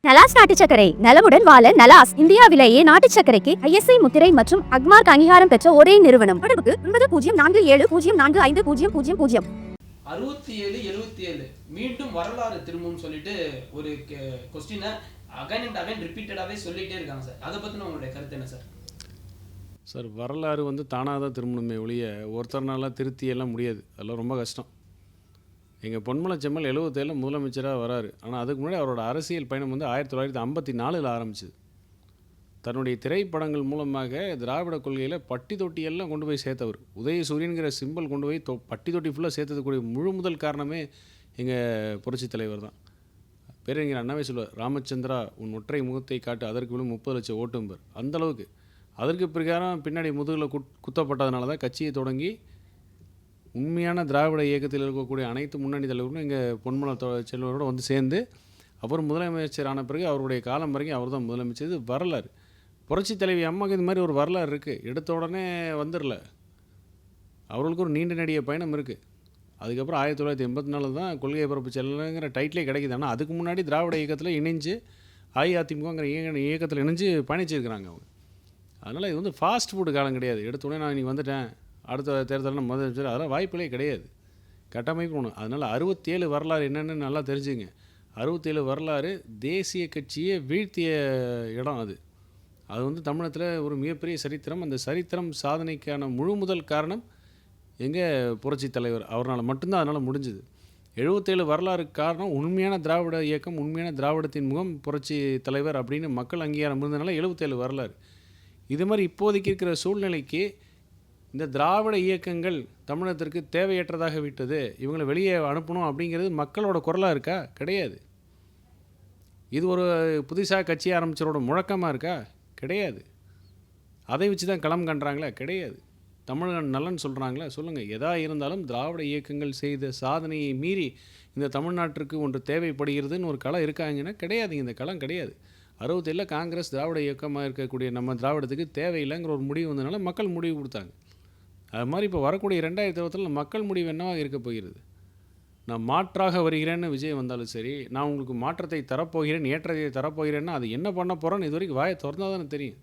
நலாஸ் நாட்டு சர்க்கரை நலமுடன் வாழ நலாஸ் இந்தியாவிலேயே நாட்டு சர்க்கரைக்கு ISI முத்திரை மற்றும் அக்மார்க் அங்கீகாரம் பெற்ற ஒரே நிறுவனம். தொடர்புக்கு 9047045000. 67 மீண்டும் வரலாறு திரும்பும் சொல்லிட்டு ஒரு கொஸ்டினை அகைன் அண்ட் அகைன் ரிப்பீட்டடாகவே சொல்லிகிட்டே இருக்காங்க சார். அதை பற்றின உங்களுடைய கருத்து என்ன சார்? சார், வரலாறு தானாக தான் திரும்பணுமே ஒழிய ஒருத்தர்னால திருத்தியெல்லாம் முடியாது. அதெல்லாம் ரொம்ப கஷ்டம். எங்கள் பொன்மலை செம்மல் 77 முதலமைச்சராக வராரு. ஆனால் அதுக்கு முன்னாடி அவரோட அரசியல் பயணம் 1954 ஆரம்பிச்சுது. தன்னுடைய திரைப்படங்கள் மூலமாக திராவிட கொள்கையில் பட்டி தொட்டியெல்லாம் கொண்டு போய் சேர்த்தவர். உதயசூரியன்கிற சிம்பிள் கொண்டு போய் பட்டி தொட்டி ஃபுல்லாக சேர்த்ததுக்கூடிய முழு முதல் காரணமே எங்கள் புரட்சி தலைவர் தான். பேரறிஞர் அண்ணாவே சொல்லுவார், ராமச்சந்திரா உன் ஒற்றை முகத்தை காட்டு, அதற்கு விழும் 30 லட்சம் ஓட்டும்பர். அந்தளவுக்கு அதற்கு பிரகாரம் பின்னாடி முதுகில் குத்தப்பட்டதுனால தான் கட்சியை தொடங்கி உண்மையான திராவிட இயக்கத்தில் இருக்கக்கூடிய அனைத்து முன்னணி தலைவர்களும் எங்கள் பொன்மலை செல்வரோடு சேர்ந்து அப்புறம் முதலமைச்சர் ஆன பிறகு அவருடைய காலம் வரைக்கும் அவர் தான் முதலமைச்சர். இது வரலாறு. புரட்சி தலைவி அம்மாவுக்கு இது மாதிரி ஒரு வரலாறு இருக்குது. எடுத்த உடனே வந்துடல, அவர்களுக்கு ஒரு நீண்ட நெடிய பயணம் இருக்குது. அதுக்கப்புறம் 1984 தான் கொள்கை பரப்பு செல்லுங்கிற டைட்டிலே கிடைக்குது. ஆனால் அதுக்கு முன்னாடி திராவிட இயக்கத்தில் இணைஞ்சு அஇஅதிமுகங்கிற இயக்கத்தில் இணைஞ்சு பயணிச்சிருக்கிறாங்க அவங்க. அதனால் இது ஃபாஸ்ட் ஃபுட் காலம் கிடையாது. எடுத்த உடனே நான் இன்றைக்கி வந்துட்டேன், அடுத்த தேர்தலில் முதலமைச்சர், அதெல்லாம் வாய்ப்புகளே கிடையாது. கட்டமைப்பு ஒன்று. அதனால் 67 வரலாறு என்னென்னு நல்லா தெரிஞ்சுங்க. 67 வரலாறு தேசிய கட்சியை வீழ்த்திய இடம். அது தமிழகத்தில் ஒரு மிகப்பெரிய சரித்திரம். அந்த சரித்திரம் சாதனைக்கான முழு முதல் காரணம் எங்கள் புரட்சி தலைவர். அவரால் மட்டும்தான் அதனால் முடிஞ்சுது. 77 வரலாறுக்கு காரணம் உண்மையான திராவிட இயக்கம், உண்மையான திராவிடத்தின் முகம் புரட்சி தலைவர் அப்படின்னு மக்கள் அங்கீகாரம் இருந்ததுனால 77 வரலாறு. இது மாதிரி இப்போதைக்கு இருக்கிற சூழ்நிலைக்கு இந்த திராவிட இயக்கங்கள் தமிழகத்திற்கு தேவையற்றதாக விட்டது, இவங்களை வெளியே அனுப்பணும் அப்படிங்கிறது மக்களோட குரலாக இருக்கா? கிடையாது. இது ஒரு புதுசாக கட்சி ஆரம்பிச்சரோட முழக்கமாக இருக்கா? கிடையாது. அதை வச்சு தான் களம் கண்டுறாங்களா? கிடையாது. தமிழன் நலன் சொல்கிறாங்களா? சொல்லுங்கள். எதா இருந்தாலும் திராவிட இயக்கங்கள் செய்த சாதனையை மீறி இந்த தமிழ்நாட்டிற்கு ஒன்று தேவைப்படுகிறதுன்னு ஒரு களம் இருக்காங்கன்னா கிடையாதுங்க. இந்த களம் கிடையாது. 67 காங்கிரஸ் திராவிட இயக்கமாக இருக்கக்கூடிய நம்ம திராவிடத்துக்கு தேவையில்லைங்கிற ஒரு முடிவு வந்ததுனால மக்கள் முடிவு கொடுத்தாங்க. அது மாதிரி இப்போ வரக்கூடிய 2020 மக்கள் முடிவு என்னவாக இருக்க போகிறது? நான் மாற்றாக வருகிறேன்னு விஜய் வந்தாலும் சரி, நான் உங்களுக்கு மாற்றத்தை தரப்போகிறேன், ஏற்றத்தை தரப்போகிறேன்னா அது என்ன பண்ண போகிறோன்னு இது வரைக்கும் வாயை திறந்தால் தானே தெரியும்.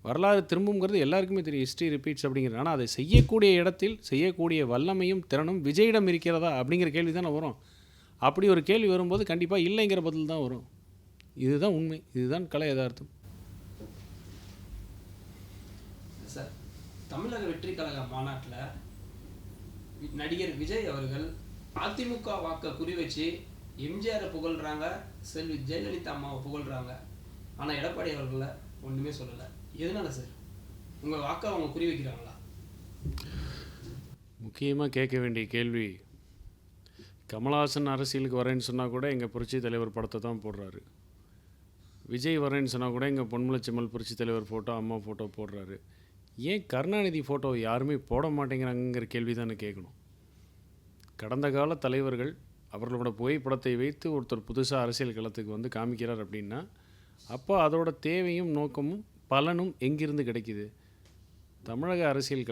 வரலாறு திரும்புங்கிறது எல்லாருக்குமே தெரியும், ஹிஸ்ட்ரி ரிப்பீட்ஸ் அப்படிங்கிறது. ஆனால் அதை செய்யக்கூடிய இடத்தில் செய்யக்கூடிய வல்லமையும் திறனும் விஜயிடம் இருக்கிறதா அப்படிங்கிற கேள்வி தானே வரும். அப்படி ஒரு கேள்வி வரும்போது கண்டிப்பாக இல்லைங்கிற பதில் தான் வரும். இதுதான் உண்மை, இதுதான் கலை யதார்த்தம். சார், தமிழக வெற்றி கழக மாநாட்டில் நடிகர் விஜய் அவர்கள் அதிமுக வாக்கை குறி வச்சு எம்ஜிஆரை புகழ்கிறாங்க, செல்வி ஜெயலலிதா அம்மாவை புகழ்கிறாங்க. ஆனால் எடப்பாடி அவர்களை ஒன்றுமே சொல்லலை. எதனால சார்? உங்கள் வாக்கை அவங்க குறி வைக்கிறாங்களா? முக்கியமாக கேட்க வேண்டிய கேள்வி, கமல்ஹாசன் அரசியலுக்கு வரேன்னு சொன்னால் கூட எங்கள் புரட்சி தலைவர் படத்தை தான் போடுறாரு. விஜய் வரேன்னு சொன்னால் கூட எங்கள் பொன்மலை செம்மல் புரட்சி தலைவர் ஃபோட்டோ, அம்மா ஃபோட்டோ போடுறாரு. ஏன் கருணாநிதி ஃபோட்டோ யாருமே போட மாட்டேங்கிறாங்கிற கேள்வி தானே கேட்கணும். கடந்த கால தலைவர்கள் அவர்களோட புகைப்படத்தை வைத்து ஒருத்தர் புதுசாக அரசியல் களத்துக்கு காமிக்கிறார் அப்படின்னா அப்போ அதோட தேவையும் நோக்கமும் பலனும் எங்கிருந்து கிடைக்கிது? தமிழக அரசியல்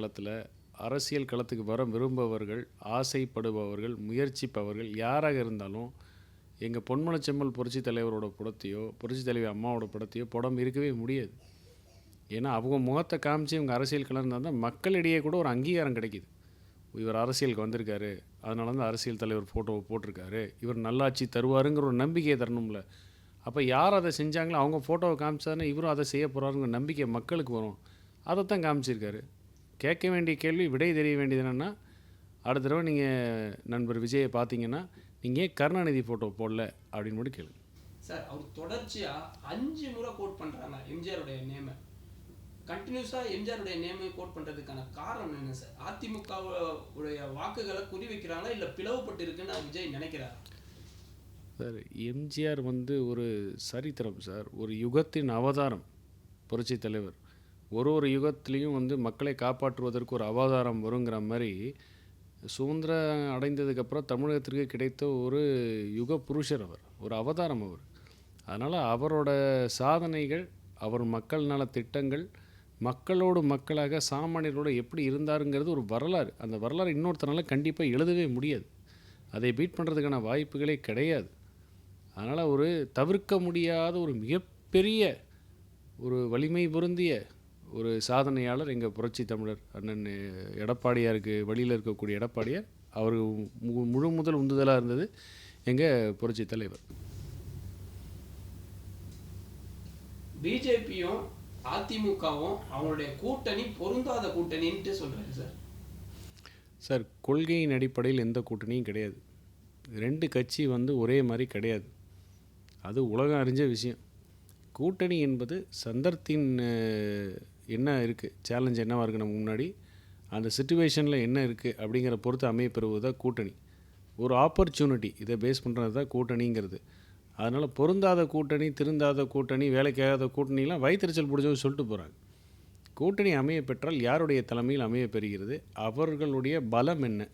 களத்துக்கு வர விரும்புபவர்கள், ஆசைப்படுபவர்கள், முயற்சிப்பவர்கள் யாராக இருந்தாலும் எங்கள் பொன்மலை செம்மல் புரட்சி தலைவரோட படத்தையோ புரட்சி தலைவி அம்மாவோட படத்தையோ படம் இருக்கவே முடியாது. ஏன்னா அவங்க முகத்தை காமிச்சு இவங்க அரசியல் கலந்தால் தான் மக்களிடையே கூட ஒரு அங்கீகாரம் கிடைக்கிது. இவர் அரசியலுக்கு வந்திருக்காரு, அதனால தான் அரசியல் தலைவர் ஃபோட்டோவை போட்டிருக்காரு, இவர் நல்லாட்சி தருவாருங்கிற ஒரு நம்பிக்கையை தரணும்ல. அப்போ யார் அதை செஞ்சாங்களோ அவங்க ஃபோட்டோவை காமிச்சாருன்னா இவரும் அதை செய்ய போகிறாருங்கிற நம்பிக்கை மக்களுக்கு வரும். அதைத்தான் காமிச்சிருக்காரு. கேட்க வேண்டிய கேள்வி, விடை தெரிய வேண்டியது என்னென்னா, அடுத்த தடவை நீங்கள் நண்பர் விஜயை பார்த்தீங்கன்னா நீங்கள் ஏன் கருணாநிதி ஃபோட்டோ போடல அப்படின்னு மட்டும் கேளுங்க. சார், அவர் தொடர்ச்சியாக 5 முறை கோட் பண்ணுறாங்க எம்ஜிஆருடைய நேமை. கண்டினியூஸாக எம்ஜிஆருடைய நேமை கோட் பண்ணுறதுக்கான காரணம் என்ன சார்? அதிமுகவுடைய வாக்குகளை குறி வைக்கிறாங்களா, இல்லை பிளவுபட்டு இருக்குன்னு விஜய் நினைக்கிறாரா? சார், எம்ஜிஆர் ஒரு சரித்திரம் சார், ஒரு யுகத்தின் அவதாரம் புரட்சி தலைவர். ஒரு யுகத்துலேயும் மக்களை காப்பாற்றுவதற்கு ஒரு அவதாரம் வருங்கிற மாதிரி சுதந்திரம் அடைந்ததுக்கப்புறம் தமிழகத்திற்கு கிடைத்த ஒரு யுக புருஷர் அவர், ஒரு அவதாரம் அவர். அதனால் அவரோட சாதனைகள், அவர் மக்கள் நல திட்டங்கள், மக்களோடு மக்களாக சாமானியர்களோடு எப்படி இருந்தாருங்கிறது ஒரு வரலாறு. அந்த வரலாறு இன்னொருத்தனால கண்டிப்பாக எழுதவே முடியாது. அதை பீட் பண்ணுறதுக்கான வாய்ப்புகளே கிடையாது. அதனால் ஒரு தவிர்க்க முடியாத ஒரு மிகப்பெரிய ஒரு வலிமை பொருந்திய ஒரு சாதனையாளர் எங்கள் புரட்சி தமிழர் அண்ணன் எடப்பாடியாருக்கு வழியில் இருக்கக்கூடிய எடப்பாடியார். அவர் முழு முதல் உந்துதலாக இருந்தது எங்கள் புரட்சி தலைவர். பிஜேபியும் அதிமுகவும் அவங்களுடைய கூட்டணி பொருந்தாத கூட்டணின்ட்டு சொல்றாரு சார். சார், கொள்கையின் அடிப்படையில் எந்த கூட்டணியும் கிடையாது. 2 கட்சி ஒரே மாதிரி கிடையாது. அது உலகம் அறிஞ்ச விஷயம். கூட்டணி என்பது சந்தர்ப்பத்தின் என்ன இருக்குது, சேலஞ்ச் என்னவாக இருக்குது நம்ம முன்னாடி, அந்த சிச்சுவேஷனில் என்ன இருக்குது அப்படிங்கிற பொறுத்து அமையப்பெறுவது தான் கூட்டணி. ஒரு ஆப்பர்ச்சுனிட்டி இதை பேஸ் பண்ணுறது தான் கூட்டணிங்கிறது. அதனால் பொருந்தாத கூட்டணி, திருந்தாத கூட்டணி, வேலைக்காகாத கூட்டணிலாம் வயிற்றுச்சல் பிடிச்சவங்க சொல்லிட்டு போகிறாங்க. கூட்டணி அமைய பெற்றால் யாருடைய தலைமையில் அமைய பெறுகிறது, அவர்களுடைய பலம் என்ன,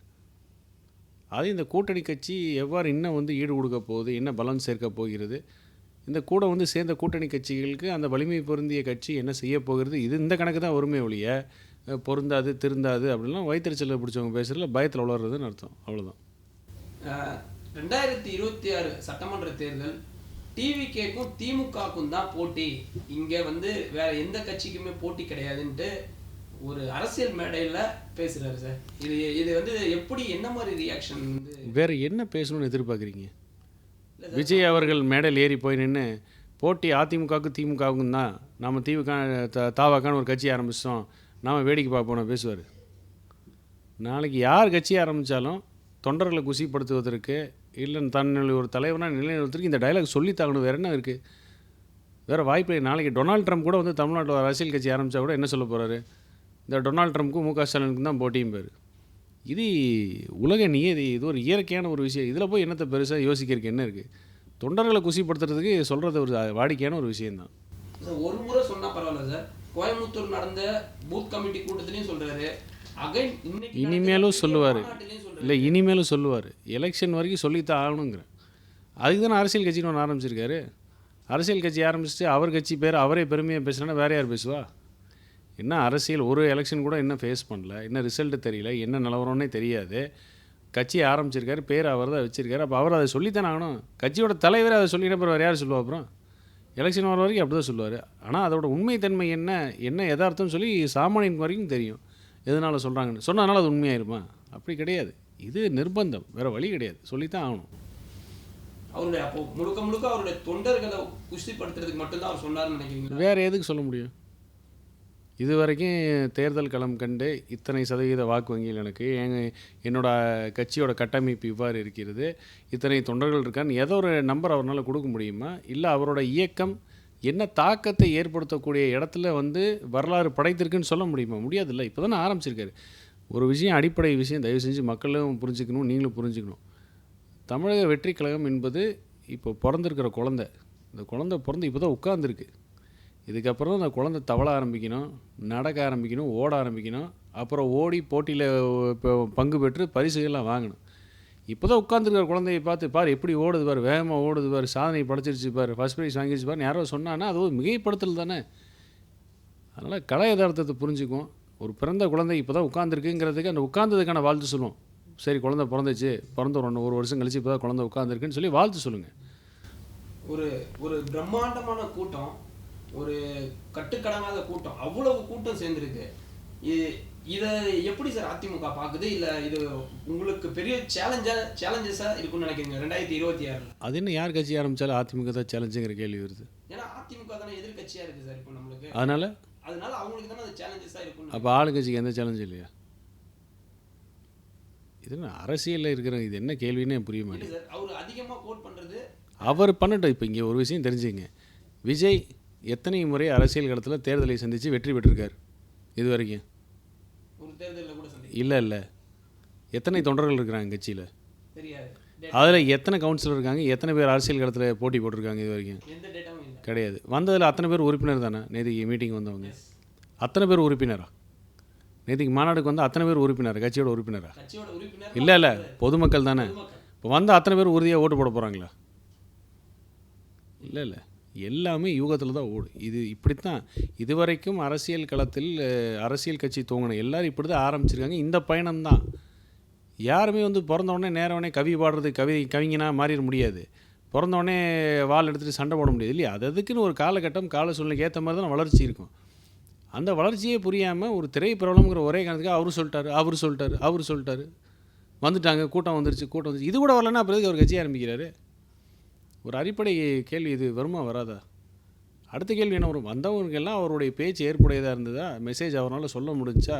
அது இந்த கூட்டணி கட்சி எவ்வாறு இன்னும் ஈடு கொடுக்க போகுது, என்ன பலம் சேர்க்க போகிறது, இந்த கூட சேர்ந்த கூட்டணி கட்சிகளுக்கு அந்த வலிமை பொருந்திய கட்சி என்ன செய்ய போகிறது, இது இந்த கணக்கு தான் ஒருமை ஒழிய பொருந்தாது திருந்தாது அப்படின்லாம் வயிற்றுச்சலில் பிடிச்சவங்க பேசுகிறதுல பயத்தில் வளர்றதுன்னு அர்த்தம். அவ்வளோதான். 2026 சட்டமன்ற தேர்தல் டிவிகேக்கும் திமுகக்கும் தான் போட்டி, இங்கே வேற எந்த கட்சிக்குமே போட்டி கிடையாதுன்ட்டு ஒரு அரசியல் மேடையில் பேசுகிறாரு சார். இது எப்படி, என்ன மாதிரி ரியாக்ஷன்? வேறு என்ன பேசணும்னு எதிர்பார்க்குறீங்க? விஜய் அவர்கள் மேடையில் ஏறி போய் நின்று போட்டி அதிமுகவுக்கும் திமுகவுக்கும் தான், நம்ம தாவாக்கான்னு ஒரு கட்சி ஆரம்பித்தோம், நாம் வேடிக்கை பார்ப்போம் பேசுவார். நாளைக்கு யார் கட்சி ஆரம்பித்தாலும் தொண்டர்களை குசிப்படுத்துவதற்கு இல்லை தன்னுடைய ஒரு தலைவனாக நிலைநிறுவதற்கு இந்த டைலாக் சொல்லித்தாகணும். வேறு என்ன இருக்குது? வேறு வாய்ப்பு. நாளைக்கு டொனால்ட் ட்ரம்ப் கூட தமிழ்நாட்டில் ஒரு அரசியல் கட்சி ஆரம்பித்தா கூட என்ன சொல்ல போகிறாரு, இந்த டொனால்ட் ட்ரம்ப்புக்கும் முக ஸ்டாலினுக்கும் தான் போட்டியும் பேர். இது உலக நியதி, இது ஒரு இயற்கையான ஒரு விஷயம். இதில் போய் என்னத்தை பெருசாக யோசிக்கிறதுக்கு என்ன இருக்குது? தொண்டர்களை குசிப்படுத்துறதுக்கு சொல்கிறது ஒரு வாடிக்கையான ஒரு விஷயந்தான். ஒரு முறை சொன்னால் பரவாயில்ல சார், கோயம்புத்தூர் நடந்த பூத் கமிட்டி கூட்டத்திலையும் சொல்கிறாரு, இனிமேலும் சொல்லுவார். இல்லை, இனிமேலும் சொல்லுவார். எலெக்ஷன் வரைக்கும் சொல்லித்தான் ஆகணுங்கிற. அதுக்கு தானே அரசியல் கட்சின்னு ஒன்று ஆரம்பிச்சிருக்காரு. அரசியல் கட்சி ஆரம்பிச்சுட்டு அவர் கட்சி பேர் அவரே பெருமையாக பேசுனா வேறு யார் பேசுவா? என்ன அரசியல், ஒரு எலெக்ஷன் கூட இன்னும் ஃபேஸ் பண்ணல, என்ன ரிசல்ட்டு தெரியல, என்ன நிலவரம்னே தெரியாது. கட்சியை ஆரம்பிச்சிருக்காரு, பேர் அவர் தான் வச்சுருக்காரு. அப்போ அவர் அதை சொல்லித்தானே ஆகணும். கட்சியோட தலைவர் அதை சொல்லிட்டு அப்புறம் வேறு யார் சொல்லுவா? அப்புறம் எலெக்ஷன் வர வரைக்கும் அப்படி தான் சொல்லுவார். ஆனால் அதோட உண்மைத்தன்மை என்ன யதார்த்தம்னு சொல்லி சாமானியன் வரைக்கும் தெரியும். எதனால் சொல்கிறாங்கன்னு சொன்னதுனால அது உண்மையாயிருமா? அப்படி கிடையாது. இது நிர்பந்தம், வேறு வழி கிடையாது, சொல்லித்தான் ஆகணும். அவருடைய அப்போ முழுக்க அவருடைய தொண்டர்களை குஷிப்படுத்துறதுக்கு மட்டும்தான் அவர் சொன்னார்னு நினைக்கிறீங்க? வேறு எதுக்கு சொல்ல முடியும்? இது வரைக்கும் தேர்தல் களம் கண்டு இத்தனை சதவீத வாக்கு வங்கியில் எனக்கு என்னோடய கட்சியோட கட்டமைப்பு இவ்வாறு இருக்கிறது, இத்தனை தொண்டர்கள் இருக்கான்னு ஏதோ ஒரு நம்பர் அவரால் கொடுக்க முடியுமா? இல்லை அவரோட இயக்கம் என்ன தாக்கத்தை ஏற்படுத்தக்கூடிய இடத்துல வரலாறு படைத்திருக்குன்னு சொல்ல முடியுமா? முடியாதுல்ல. இப்போ தானே ஆரம்பிச்சிருக்காரு. ஒரு விஷயம், அடிப்படை விஷயம், தயவு செஞ்சு மக்களும் புரிஞ்சுக்கணும், நீங்களும் புரிஞ்சுக்கணும். தமிழக வெற்றி கழகம் என்பது இப்போ பிறந்திருக்கிற குழந்தை. இந்த குழந்தை பிறந்து இப்போ தான் உட்கார்ந்துருக்கு. இதுக்கப்புறம் அந்த குழந்தை தவள ஆரம்பிக்கணும், நடக்க ஆரம்பிக்கணும், ஓட ஆரம்பிக்கணும். அப்புறம் ஓடி போட்டியில் பங்கு பெற்று பரிசுகள்லாம் வாங்கணும். இப்போ தான் உட்காந்துருக்கிற குழந்தையை பார்த்து பார் எப்படி ஓடுது பார், வேகமாக ஓடுது பார், சாதனை படைச்சிருச்சு பார், ஃபஸ்ட் ப்ரைஸ் வாங்கிடுச்சு பாருன்னு யாரோ சொன்னான்னா அது ஒரு மிகைப்படுத்தல் தானே. அதனால் கலை யதார்த்தத்தை புரிஞ்சுக்கும். ஒரு பிறந்த குழந்தை இப்போ தான் உட்காந்துருக்குங்கிறதுக்கு அந்த உட்காந்ததுக்கான வாழ்த்து சொல்லுவோம். சரி, குழந்தை பிறந்துச்சு, பிறந்த ஒரு வருஷம் கழிச்சு இப்போ தான் குழந்தை உட்காந்துருக்குன்னு சொல்லி வாழ்த்து சொல்லுங்கள். ஒரு பிரம்மாண்டமான கூட்டம், ஒரு கட்டுக்கடங்காத கூட்டம், அவ்வளவு கூட்டம் சேர்ந்துருக்கு. இதை எப்படி சார் அதிமுக பார்க்குது? இல்லை இது உங்களுக்கு பெரிய சேலஞ்சஸாக இருக்குன்னு நினைக்கிறீங்க 2026? அது என்ன, யார் கட்சி ஆரம்பித்தாலும் அதிமுக தான் சேலஞ்சுங்கிற கேள்வி வருது. ஏன்னா அதிமுக தானே எதிர்கட்சியாக இருக்குது சார் இப்போ நம்மளுக்கு. அதனால அவங்களுக்கு தானே அது சேலஞ்சஸாக இருக்கும். அப்போ ஆளுங்கட்சிக்கு எந்த சேலஞ்சும் இல்லையா? இது என்ன அரசியலில் இருக்கிற, இது என்ன கேள்வின்னே புரிய மாட்டேங்குது சார். அவர் அதிகமாக கோட் பண்ணுறது அவர் பண்ணட்டும். இப்போ இங்கே ஒரு விஷயம் தெரிஞ்சுங்க, விஜய் எத்தனை முறை அரசியல் களத்தில் தேர்தலை சந்தித்து வெற்றி பெற்றிருக்கார் இது வரைக்கும்? ஒரு தேர்தலில் கூட இல்லை. எத்தனை தொண்டர்கள் இருக்கிறாங்க கட்சியில்? தெரியாது. அதில் எத்தனை கவுன்சிலர் இருக்காங்க, எத்தனை பேர் அரசியல் களத்தில் போட்டி போட்டிருக்காங்க இது வரைக்கும்? எந்த டேட்டாவும் இல்லை. கிடையாது. வந்ததில் அத்தனை பேர் உறுப்பினர் தானே? நேற்றுக்கு மீட்டிங் வந்தவங்க அத்தனை பேர் உறுப்பினரா? நேற்றுக்கு மாநாடுக்கு வந்து அத்தனை பேர் உறுப்பினர், கட்சியோட உறுப்பினரா? இல்லை, பொதுமக்கள் தானே. இப்போ வந்து அத்தனை பேர் உறுதியாக ஓட்டு போட போகிறாங்களா? இல்லை, எல்லாமே யூகத்தில் தான் ஓடும். இது இப்படித்தான் இதுவரைக்கும் அரசியல் களத்தில் அரசியல் கட்சி தூங்கணும் எல்லோரும் இப்படி தான் ஆரம்பிச்சிருக்காங்க. இந்த பயணம்தான். யாருமே பிறந்தவுடனே நேரவுடனே கவி பாடுறது கவிஞனாக மாறிட முடியாது. பிறந்தோடனே வாள் எடுத்துகிட்டு சண்டை போட முடியாது இல்லையா? அது அதுக்குன்னு ஒரு காலகட்டம், கால சூழ்நிலைக்கு ஏற்ற மாதிரி தான் வளர்ச்சி இருக்கும். அந்த வளர்ச்சியே புரியாமல் ஒரு திரை பிரபலம்ங்கிற ஒரே காரணத்துக்கு அவர் சொல்லிட்டாரு வந்துட்டாங்க, கூட்டம் வந்துருச்சு. இது கூட வரலன்னா அப்புறம் எதுக்கு அவர் கட்சி ஆரம்பிக்கிறாரு? ஒரு அடிப்படை கேள்வி இது வருமா வராதா? அடுத்த கேள்வி என்ன வரும்? வந்தவங்களுக்கெல்லாம் அவருடைய பேச்சு ஏற்புடையதாக இருந்ததா? மெசேஜ் அவரால் சொல்ல முடிஞ்சா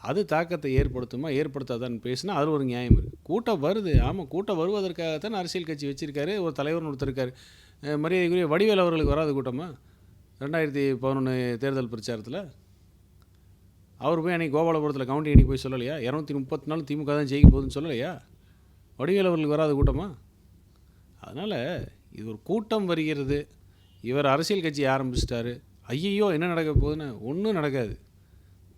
அது தாக்கத்தை ஏற்படுத்தாதான்னு பேசினா அது ஒரு நியாயம் இருக்குது. கூட்டம் வருது, ஆமாம், கூட்டம் வருவதற்காகத்தான் அரசியல் கட்சி வச்சுருக்காரு, ஒரு தலைவர்னு ஒருத்தர் இருக்கார். மரியாதைக்குரிய வடிவேல் அவர்களுக்கு வராது கூட்டமா 2011 தேர்தல் பிரச்சாரத்தில்? அவர் போய் அன்றைக்கி கோபாலபுரத்தில் கவுண்டி அன்றைக்கி போய் சொல்லலையா? 234 திமுக தான் ஜெயிக்க போகுதுன்னு சொல்லலையா? வடிவேல் அவர்களுக்கு வராது கூட்டமா? அதனால் இது ஒரு கூட்டம் வருகிறது, இவர் அரசியல் கட்சி ஆரம்பிச்சிட்டாரு, ஐயையோ என்ன நடக்க போகுதுன்னு ஒன்றும் நடக்காது.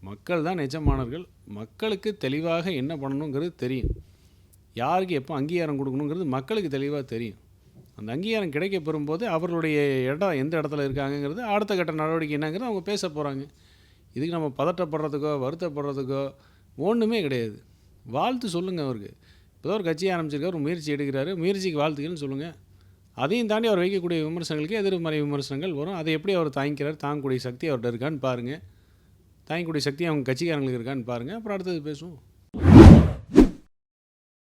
மக்கள் தான் எஜமானர்கள். மக்களுக்கு தெளிவாக என்ன பண்ணணுங்கிறது தெரியும். யாருக்கு எப்போ அங்கீகாரம் கொடுக்கணுங்கிறது மக்களுக்கு தெளிவாக தெரியும். அந்த அங்கீகாரம் கிடைக்க பெறும்போது அவர்களுடைய இடம் எந்த இடத்துல இருக்காங்கங்கிறது அடுத்த கட்ட நடவடிக்கை என்னங்கிறது அவங்க பேச போகிறாங்க. இதுக்கு நம்ம பதட்டப்படுறதுக்கோ வருத்தப்படுறதுக்கோ ஒன்றுமே கிடையாது. வாழ்த்து சொல்லுங்கள் அவருக்கு. இப்போ ஒரு கட்சி ஆரம்பிச்சிருக்காரு, ஒரு முயற்சி எடுக்கிறாரு, முயற்சிக்கு வாழ்த்துக்கள்னு சொல்லுங்கள். அதையும் தாண்டி அவர் வைக்கக்கூடிய விமர்சனங்களுக்கு எதிர்மறை விமர்சனங்கள் வரும். அதை எப்படி அவர் தாங்கக்கூடிய சக்தி அவர்கிட்ட இருக்கான்னு பாருங்கள். தாங்கக்கூடிய சக்தி அவங்க கட்சிக்காரங்களுக்கு இருக்கான்னு பாருங்கள். அப்புறம் அடுத்தது பேசுவோம்.